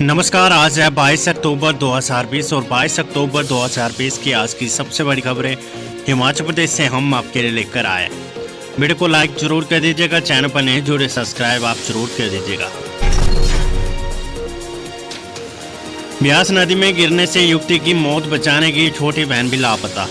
नमस्कार। आज है 22 अक्टूबर 2020 और 22 अक्टूबर 2020 की आज की सबसे बड़ी खबरें हिमाचल प्रदेश से हम आपके लिए लेकर आए। वीडियो को लाइक जरूर कर दीजिएगा, चैनल पर नहीं जुड़े सब्सक्राइब आप जरूर कर दीजिएगा। ब्यास नदी में गिरने से युवती की मौत, बचाने की छोटी बहन भी लापता।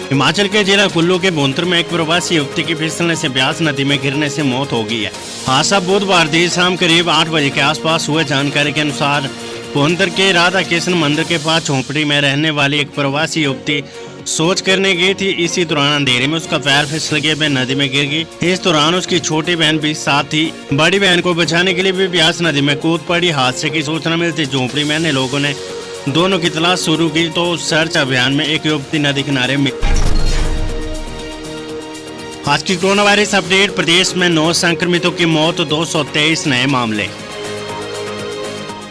हिमाचल के जिला कुल्लू के भुंतर में एक प्रवासी युवती की फिसलने से ब्यास नदी में गिरने से मौत हो गई है। हादसा बुधवार देर शाम करीब 8 बजे के आसपास हुए। जानकारी के अनुसार भुंतर के राधा कृष्ण मंदिर के पास झोंपड़ी में रहने वाली एक प्रवासी युवती शौच करने गई थी। इसी दौरान अंधेरे में उसका पैर फिसल गया, वह नदी में गिर गई। इस दौरान उसकी छोटी बहन भी साथ थी। बड़ी बहन को बचाने के लिए भी ब्यास नदी में कूद पड़ी। हादसे की सूचना मिलती झोंपड़ी में लोगों ने दोनों की तलाश शुरू की तो सर्च अभियान में एक युवती नदी किनारे मिली। आज की कोरोना वायरस अपडेट। प्रदेश में 9 संक्रमितों की मौत, 223 नए मामले।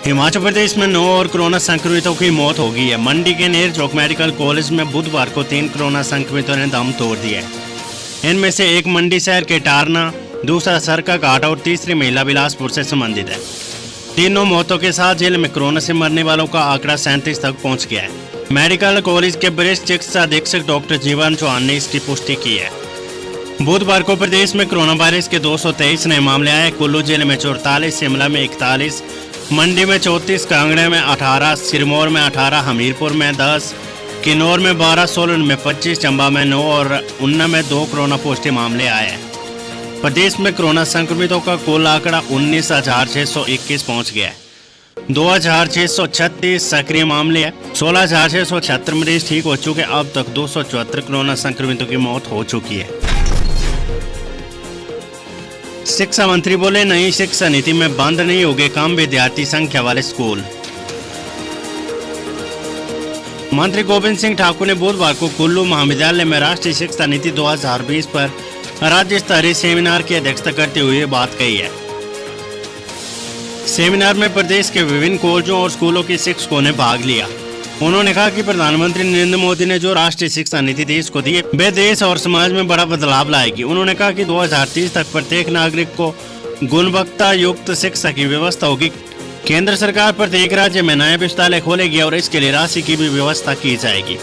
हिमाचल प्रदेश में 9 और कोरोना संक्रमितों की मौत हो गई है। मंडी के नेर चौक मेडिकल कॉलेज में बुधवार को 3 कोरोना संक्रमितों ने दम तोड़ दिया है। इनमें से एक मंडी शहर के टारना, दूसरा सरका घाट और तीसरी महिला बिलासपुर से संबंधित है। तीनों मौतों के साथ जिले में कोरोना से मरने वालों का आंकड़ा 37 तक पहुंच गया है। मेडिकल कॉलेज के वरिष्ठ चिकित्सा अधीक्षक डॉक्टर जीवन चौहान ने इसकी पुष्टि की है। बुधवार को प्रदेश में कोरोना वायरस के 223 नए मामले आए। कुल्लू जिले में 44, शिमला में 41, मंडी में 34, कांगड़ा में 18, सिरमौर में 18, हमीरपुर में 10, किन्नौर में 12, सोलन में 25, चंबा में 9 और ऊना में 2 कोरोना पॉजिटिव मामले आए हैं। प्रदेश में कोरोना संक्रमितों का कुल आंकड़ा 19,621 पहुंच गया है। 2,636 सक्रिय मामले हैं। 16,676 मरीज ठीक हो चुके। अब तक 274 कोरोना संक्रमितों की मौत हो चुकी है। शिक्षा मंत्री बोले, नई शिक्षा नीति में बंद नहीं होंगे कम विद्यार्थी संख्या वाले स्कूल। मंत्री गोविंद सिंह ठाकुर ने बुधवार को कुल्लू महाविद्यालय में राष्ट्रीय शिक्षा नीति 2020 पर राज्य स्तरीय सेमिनार की अध्यक्षता करते हुए ये बात कही है। सेमिनार में प्रदेश के विभिन्न कॉलेजों और स्कूलों के शिक्षकों ने भाग लिया। उन्होंने कहा कि प्रधानमंत्री नरेंद्र मोदी ने जो राष्ट्रीय शिक्षा नीति देश को दी है वह देश और समाज में बड़ा बदलाव लाएगी। उन्होंने कहा कि 2030 तक प्रत्येक नागरिक को गुणवत्ता युक्त शिक्षा की व्यवस्था होगी। केंद्र सरकार प्रत्येक राज्य में नया विश्वविद्यालय खोलेगी और इसके लिए राशि की भी व्यवस्था की जाएगी।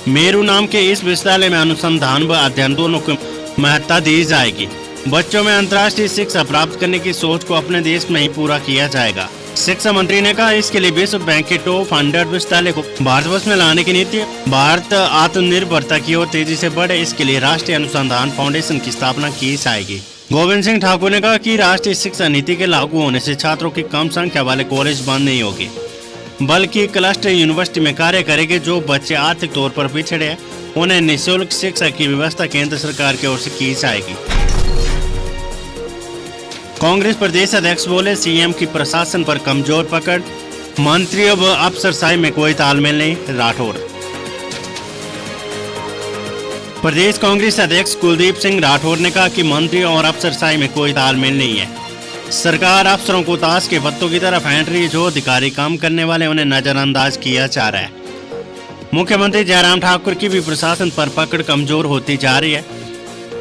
मेरू नाम के इस विश्वविद्यालय में अनुसंधान व अध्ययन दोनों को महत्ता दी जाएगी। बच्चों में अंतर्राष्ट्रीय शिक्षा प्राप्त करने की सोच को अपने देश में ही पूरा किया जाएगा। शिक्षा मंत्री ने कहा, इसके लिए विश्व बैंक के टॉप 100 विश्वविद्यालय को भारतवर्ष में लाने की नीति है। भारत आत्मनिर्भरता की ओर तेजी से बढ़े, इसके लिए राष्ट्रीय अनुसंधान फाउंडेशन की स्थापना की जाएगी। गोविंद सिंह ठाकुर ने कहा कि राष्ट्रीय शिक्षा नीति के लागू होने से छात्रों की कम संख्या वाले कॉलेज बंद नहीं होगी, बल्कि क्लस्टर यूनिवर्सिटी में कार्य करेंगे। जो बच्चे आर्थिक तौर पर पिछड़े हैं उन्हें निःशुल्क शिक्षा की व्यवस्था केंद्र सरकार की ओर से की जाएगी। कांग्रेस प्रदेश अध्यक्ष बोले, सीएम की प्रशासन पर कमजोर पकड़, मंत्री व अफसरशाही में कोई तालमेल नहीं। राठौर। प्रदेश कांग्रेस अध्यक्ष कुलदीप सिंह राठौर ने कहा कि मंत्री और अफसरशाही में कोई तालमेल नहीं है। सरकार अफसरों को ताश के पत्तों की तरह फेंट रही है। जो अधिकारी काम करने वाले उन्हें नजरअंदाज किया जा रहा है। मुख्यमंत्री जयराम ठाकुर की भी प्रशासन पर पकड़ कमजोर होती जा रही है।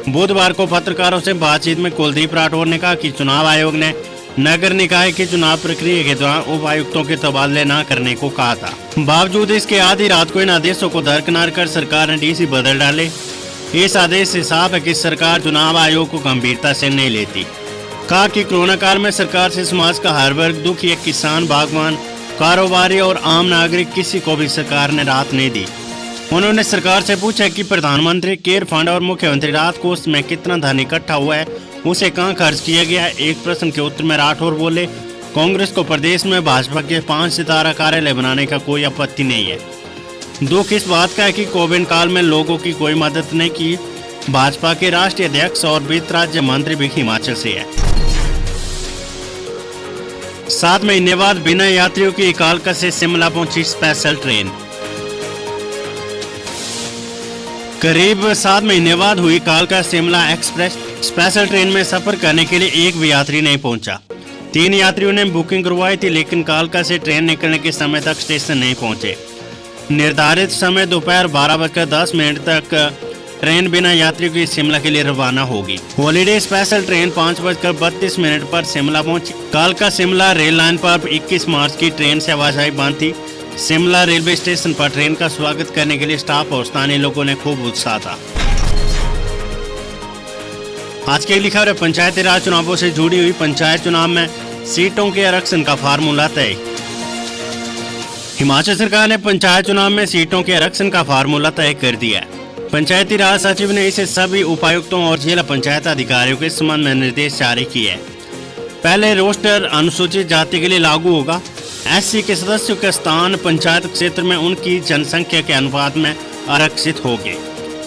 बुधवार को पत्रकारों से बातचीत में कुलदीप राठौर ने कहा कि चुनाव आयोग ने नगर निकाय की चुनाव प्रक्रिया के दौरान उपायुक्तों के तबादले न करने को कहा था। बावजूद इसके आधी रात को इन आदेशों को दरकिनार कर सरकार ने डीसी बदल डाले। इस आदेश से साफ है कि सरकार चुनाव आयोग को गंभीरता से नहीं लेती। कहा कि कोरोना काल में सरकार से समाज का हर वर्ग दुखी है। किसान, बागवान, कारोबारी और आम नागरिक, किसी को भी सरकार ने राहत नहीं दी। उन्होंने सरकार से पूछा कि प्रधानमंत्री केयर फंड और मुख्यमंत्री राहत कोष में कितना धन इकट्ठा हुआ है, उसे कहां खर्च किया गया है। एक प्रश्न के उत्तर में राठौर बोले, कांग्रेस को प्रदेश में भाजपा के 5 सितारा कार्यालय बनाने का कोई आपत्ति नहीं है। दुख इस बात का है कि कोविड काल में लोगों की कोई मदद नहीं की। भाजपा के राष्ट्रीय अध्यक्ष और वित्त राज्य मंत्री भी हिमाचल से है। 7 महीने बाद बिना यात्रियों की कालका से शिमला पहुंची स्पेशल ट्रेन। करीब 7 महीने बाद हुई कालका शिमला एक्सप्रेस स्पेशल ट्रेन में सफर करने के लिए एक भी यात्री नहीं पहुंचा। 3 यात्रियों ने बुकिंग करवाई थी, लेकिन कालका से ट्रेन निकलने के समय तक स्टेशन नहीं पहुंचे। निर्धारित समय दोपहर 12:10 तक ट्रेन बिना यात्रियों की शिमला के लिए रवाना होगी। हॉलीडे स्पेशल ट्रेन 5:32 पर शिमला पहुंची। कालका शिमला रेल लाइन पर 21 मार्च की ट्रेन से आवाजाही बंद थी। शिमला रेलवे स्टेशन पर ट्रेन का स्वागत करने के लिए स्टाफ और स्थानीय लोगों ने खूब उत्साह था। आज की अगली खबर पंचायती राज चुनावों से जुड़ी हुई। पंचायत चुनाव में सीटों के आरक्षण का फार्मूला तय। हिमाचल सरकार ने पंचायत चुनाव में सीटों के आरक्षण का फार्मूला तय कर दिया है। पंचायती राज सचिव ने इसे सभी उपायुक्तों और जिला पंचायत अधिकारियों के संबंध में निर्देश जारी किए हैं। पहले रोस्टर अनुसूचित जाति के लिए लागू होगा। एससी के सदस्यों का स्थान पंचायत क्षेत्र में उनकी जनसंख्या के अनुपात में आरक्षित होंगे।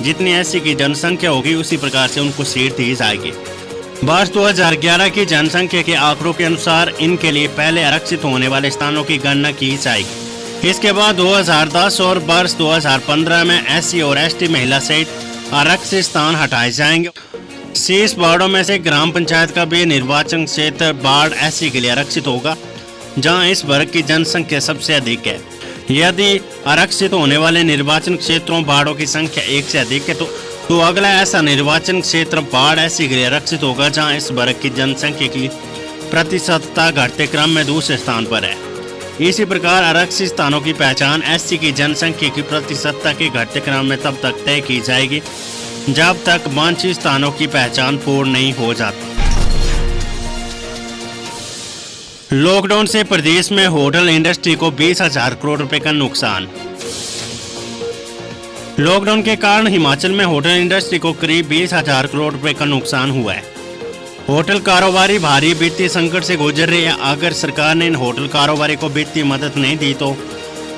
जितनी एससी की जनसंख्या होगी उसी प्रकार से उनको सीट दी जाएगी। वर्ष 2011 की जनसंख्या के आंकड़ों के अनुसार इनके लिए पहले आरक्षित होने वाले स्थानों की गणना की जाएगी। इसके बाद 2010 और वर्ष 2015 में एससी और एसटी महिला सहित आरक्षित स्थान हटाए जाएंगे। शेष वार्डों में से ग्राम पंचायत का भी निर्वाचन क्षेत्र वार्ड एससी के लिए आरक्षित होगा, जहां इस वर्ग की जनसंख्या सबसे अधिक है। यदि आरक्षित होने वाले निर्वाचन क्षेत्रों वार्डों की संख्या 1 से अधिक है तो अगला ऐसा निर्वाचन क्षेत्र वार्ड एससी के लिए आरक्षित होगा, जहां इस वर्ग की जनसंख्या की प्रतिशतता घटते क्रम में दूसरे स्थान पर है। इसी प्रकार आरक्षित स्थानों की पहचान एससी की जनसंख्या की प्रतिशतता के घटते क्रम में तब तक तय की जाएगी जब तक वांछित स्थानों की पहचान पूर्ण नहीं हो जाती। लॉकडाउन से प्रदेश में होटल इंडस्ट्री को 20,000 करोड़ रुपए का नुकसान। लॉकडाउन के कारण हिमाचल में होटल इंडस्ट्री को करीब 20,000 करोड़ रुपए का नुकसान हुआ है। होटल कारोबारी भारी वित्तीय संकट से गुजर रहे हैं। अगर सरकार ने इन होटल कारोबारी को वित्तीय मदद नहीं दी तो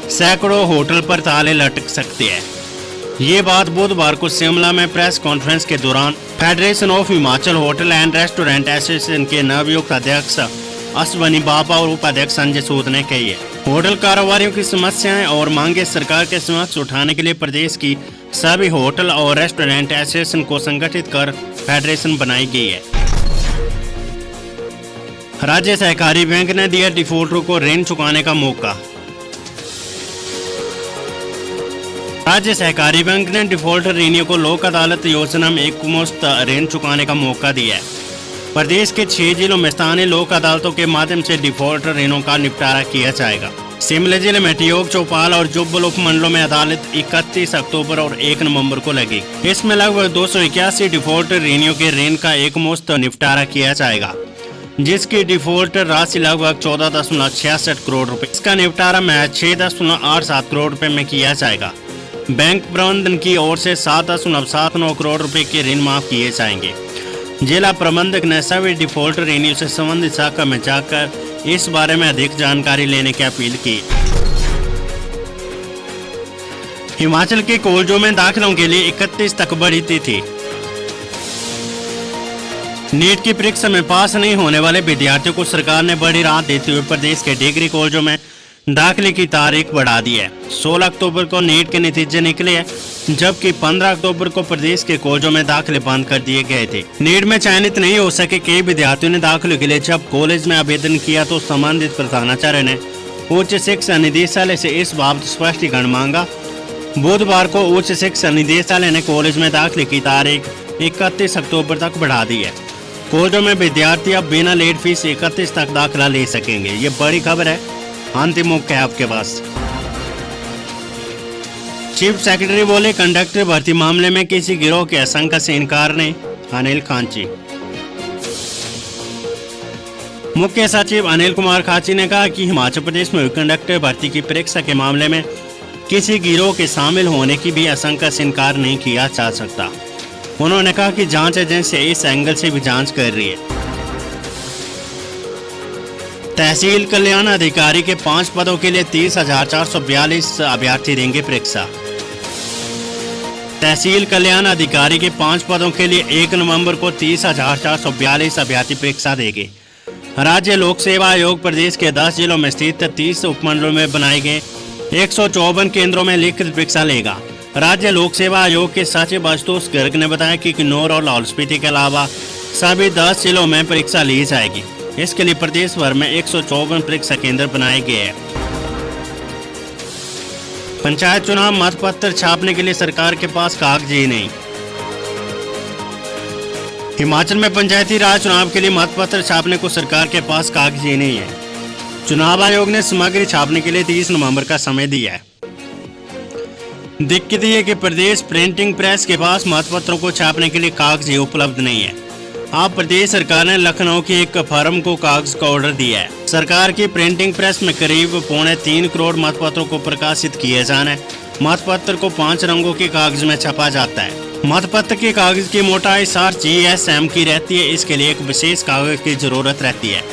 सैकड़ों होटल पर ताले लटक सकते हैं। ये बात बुधवार को शिमला में प्रेस कॉन्फ्रेंस के दौरान federation of Himachal hotel and restaurant association के नवनियुक्त अध्यक्ष अश्वनी बाबा और उपाध्यक्ष संजय सूद ने कही है। होटल कारोबारियों की समस्याएं और मांगे सरकार के समक्ष उठाने के लिए प्रदेश की सभी होटल और रेस्टोरेंट एसोसिएशन को संगठित कर फेडरेशन बनाई गई है। राज्य सहकारी बैंक ने दिया डिफॉल्टरों को ऋण चुकाने का मौका। राज्य सहकारी बैंक ने डिफॉल्टर ऋणियों को लोक अदालत योजना में एकमुश्त ऋण चुकाने का मौका दिया है। प्रदेश के 6 जिलों में स्थानीय लोक अदालतों के माध्यम से डिफॉल्टर ऋणों का निपटारा किया जाएगा। शिमला जिले में ठियोग, चौपाल और जुब्बल उपमंडलों में अदालत 31 अक्टूबर और 1 नवंबर को लगेगी। इसमें लगभग 281 डिफॉल्टर ऋणियों के ऋण का एकमुश्त निपटारा किया जाएगा, जिसकी डिफॉल्ट राशि लगभग 14.66 करोड़ रुपए। इसका निपटारा महज 6.87 करोड़ रुपए में किया जाएगा। बैंक प्रबंधन की ओर से 7.79 करोड़ रुपए के ऋण माफ किए जाएंगे। जिला प्रबंधक ने सभी डिफॉल्ट ऋणियों से संबंधित शाखा में जाकर इस बारे में अधिक जानकारी लेने की अपील की। हिमाचल के कॉलेजों में दाखिलों के लिए 31 तक बढ़ी तिथि। नीट की परीक्षा में पास नहीं होने वाले विद्यार्थियों को सरकार ने बड़ी राहत देते हुए प्रदेश के डिग्री कॉलेजों में दाखिले की तारीख बढ़ा दी है। 16 अक्टूबर को नीट के नतीजे निकले हैं, जबकि 15 अक्टूबर को प्रदेश के कॉलेजों में दाखिले बंद कर दिए गए थे। नीट में चयनित नहीं हो सके कई विद्यार्थियों ने दाखिले के लिए जब कॉलेज में आवेदन किया तो संबंधित प्रधानाचार्य ने उच्च शिक्षा निदेशालय से इस बाबत स्पष्टीकरण मांगा। बुधवार को उच्च शिक्षा निदेशालय ने कॉलेज में दाखिले की तारीख 31 अक्टूबर तक बढ़ा दी है। कॉलेजों में विद्यार्थी अब बिना लेट फीस 31 तक दाखिला ले सकेंगे। ये बड़ी खबर है। अंतिम मुख्य है आपके पास। चीफ सेक्रेटरी बोले कंडक्टर भर्ती मामले में किसी गिरोह की आशंका से इनकार नहीं। अनिल खाची। मुख्य सचिव अनिल कुमार खाची ने कहा कि हिमाचल प्रदेश में कंडक्टर भर्ती की परीक्षा के मामले में किसी गिरोह के शामिल होने की भी आशंका से इनकार नहीं किया जा सकता। उन्होंने कहा कि जांच एजेंसी इस एंगल से भी जांच कर रही है। तहसील कल्याण अधिकारी के 5 पदों के लिए 30,442 अभ्यर्थी देंगे परीक्षा। तहसील कल्याण अधिकारी के 5 पदों के लिए 1 नवंबर को 30,442 अभ्यर्थी परीक्षा देंगे। राज्य लोक सेवा आयोग प्रदेश के 10 जिलों में स्थित 30 उपमंडलों में बनाए गए 154 केंद्रों में लिखित परीक्षा लेगा। राज्य लोक सेवा आयोग के सचिव आशुतोष गर्ग ने बताया कि किन्नौर और लाहौल स्पीति के अलावा सभी 10 जिलों में परीक्षा ली जाएगी। इसके लिए प्रदेश भर में 154 परीक्षा केंद्र बनाए गए हैं। पंचायत चुनाव मतपत्र छापने के लिए सरकार के पास कागज ही नहीं। हिमाचल में पंचायती राज चुनाव के लिए मतपत्र छापने को सरकार के पास कागज ही नहीं है। चुनाव आयोग ने सामग्री छापने के लिए 30 नवंबर का समय दिया है। दिक्कत यह है कि प्रदेश प्रिंटिंग प्रेस के पास मतपत्रों को छापने के लिए कागज उपलब्ध नहीं है। अब प्रदेश सरकार ने लखनऊ की एक फर्म को कागज का ऑर्डर दिया है। सरकार की प्रिंटिंग प्रेस में करीब 3.25 करोड़ मतपत्रों को प्रकाशित किए जाना है। मतपत्र को 5 रंगों के कागज में छपा जाता है। मतपत्र के कागज की मोटाई 60 GSM की रहती है। इसके लिए एक विशेष कागज की जरूरत रहती है।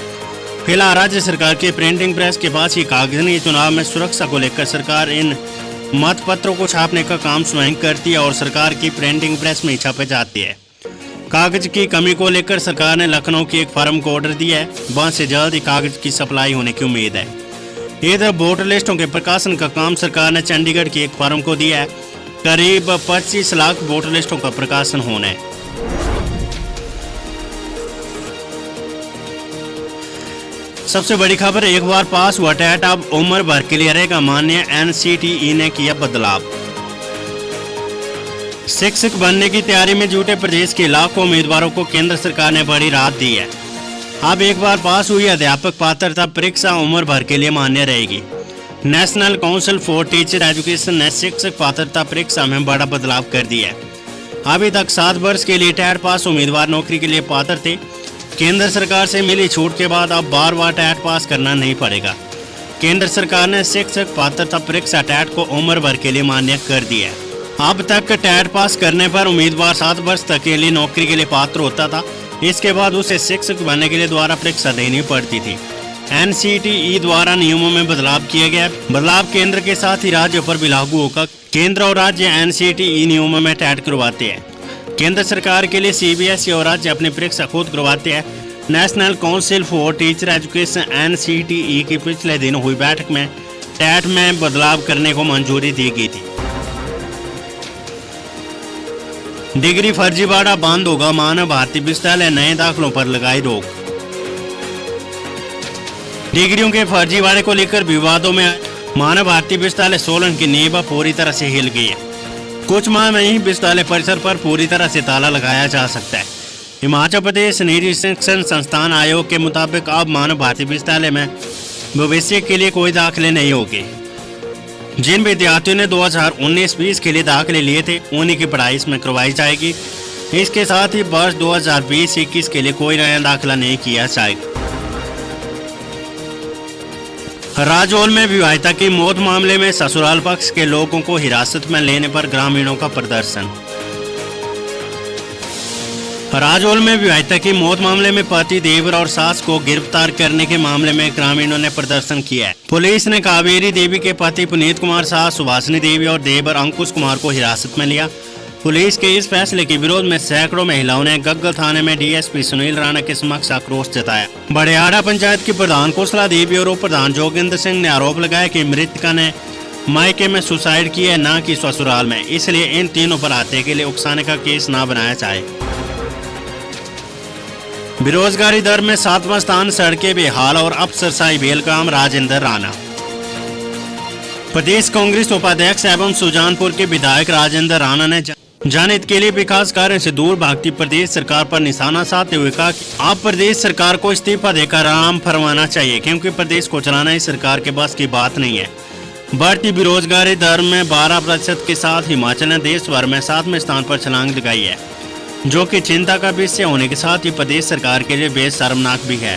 फिलहाल राज्य सरकार की प्रिंटिंग प्रेस के पास ये कागज नहीं। चुनाव में सुरक्षा को लेकर सरकार इन मतपत्रों को छापने का काम स्वयं करती है और सरकार की प्रिंटिंग प्रेस में छपे जाती है। कागज की कमी को लेकर सरकार ने लखनऊ की एक फर्म को ऑर्डर दिया है। वहां से जल्द ही कागज की सप्लाई होने की उम्मीद है। इधर वोटर लिस्टों के प्रकाशन का काम सरकार ने चंडीगढ़ की एक फर्म को दिया है। करीब 25 लाख वोटर लिस्टों का प्रकाशन होना है। सबसे बड़ी खबर, एक बार पास हुआ टेट अब उम्र भर के लिए रहेगा मान्य। NCTE ने किया बदलाव। शिक्षक बनने की तैयारी में जुटे प्रदेश के लाखों उम्मीदवारों को केंद्र सरकार ने बड़ी राहत दी है। अब एक बार पास हुई अध्यापक पात्रता परीक्षा उम्र भर के लिए मान्य रहेगी। National council for teacher education ने शिक्षक पात्रता परीक्षा में बड़ा बदलाव कर दिया है। अभी तक 7 वर्ष के लिए टेट पास उम्मीदवार नौकरी के लिए पात्र थे। केंद्र सरकार से मिली छूट के बाद अब बार-बार टेट पास करना नहीं पड़ेगा। केंद्र सरकार ने शिक्षक पात्रता परीक्षा टेट को उम्र भर के लिए मान्य कर दिया है। अब तक टेट पास करने पर उम्मीदवार 7 वर्ष तक के लिए नौकरी के लिए पात्र होता था। इसके बाद उसे शिक्षक बनने के लिए दोबारा परीक्षा देनी पड़ती थी। NCTE द्वारा नियमों में बदलाव किया गया। बदलाव केंद्र के साथ ही राज्य पर भी लागू होगा। केंद्र और राज्य NCTE नियमों में टेट करवाते हैं। केंद्र सरकार के लिए CBSE और राज्य अपनी परीक्षा खुद करवाते हैं। National council for teacher education NCTE की पिछले दिन हुई बैठक में टेट में बदलाव करने को मंजूरी दी गई थी। डिग्री फर्जीवाड़ा बंद होगा, मानव भारती विश्वविद्यालय नए दाखिलों पर लगाई रोक। डिग्रियों के फर्जीवाड़े को लेकर विवादों में मानव भारती विश्वविद्यालय सोलन की नींव पूरी तरह से हिल गई है। कुछ माह में ही विश्वविद्यालय परिसर पर पूरी तरह से ताला लगाया जा सकता है। हिमाचल प्रदेश निजी शिक्षण संस्थान आयोग के मुताबिक अब मानव भारती विश्वविद्यालय में भविष्य के लिए कोई दाखिले नहीं होंगे। जिन विद्यार्थियों ने 2019-20 के लिए दाखिले लिए थे उन्हीं की पढ़ाई इसमें करवाई जाएगी। इसके साथ ही वर्ष 2020-21 के लिए कोई नया दाखिला नहीं किया जाएगा। राजौल में विवाहिता की मौत मामले में ससुराल पक्ष के लोगों को हिरासत में लेने पर ग्रामीणों का प्रदर्शन। राजौल में विवाहिता की मौत मामले में पति देवर और सास को गिरफ्तार करने के मामले में ग्रामीणों ने प्रदर्शन किया है। पुलिस ने कावेरी देवी के पति पुनीत कुमार, सास सुभाषिनी देवी और देवर अंकुश कुमार को हिरासत में लिया। पुलिस के इस फैसले के विरोध में सैकड़ों महिलाओं ने गग्गल थाने में DSP सुनील राणा के समक्ष आक्रोश जताया। बड़ियाड़ा पंचायत की प्रधान कुशला देवी और उप प्रधान जोगिंदर सिंह ने आरोप लगाया कि मृतका ने मायके में सुसाइड किया, न कि ससुराल में, इसलिए इन तीनों पर हत्या के लिए उकसाने का केस न बनाया जाए। बेरोजगारी दर में 7वां स्थान, सड़कें बेहाल और अफसरशाही बेलगाम, राजेंद्र राणा। प्रदेश कांग्रेस उपाध्यक्ष एवं सुजानपुर के विधायक राजेंद्र राणा ने जनहित के लिए विकास कार्यों से दूर भागती प्रदेश सरकार पर निशाना साधते हुए कहा कि अब प्रदेश सरकार को इस्तीफा देकर आराम फरमाना चाहिए, क्योंकि प्रदेश को चलाना इस सरकार के बस की बात नहीं है। बढ़ती बेरोजगारी दर में 12% के साथ हिमाचल ने देश भर में 7वें स्थान पर छलांग लगाई है, जो कि चिंता का विषय होने के साथ ही प्रदेश सरकार के लिए बेहद शर्मनाक भी है।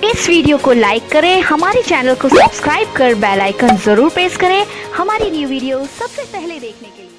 इस वीडियो को लाइक करें, हमारे चैनल को सब्सक्राइब कर बेल आइकन जरूर प्रेस करें हमारी न्यू वीडियो सबसे पहले देखने के लिए।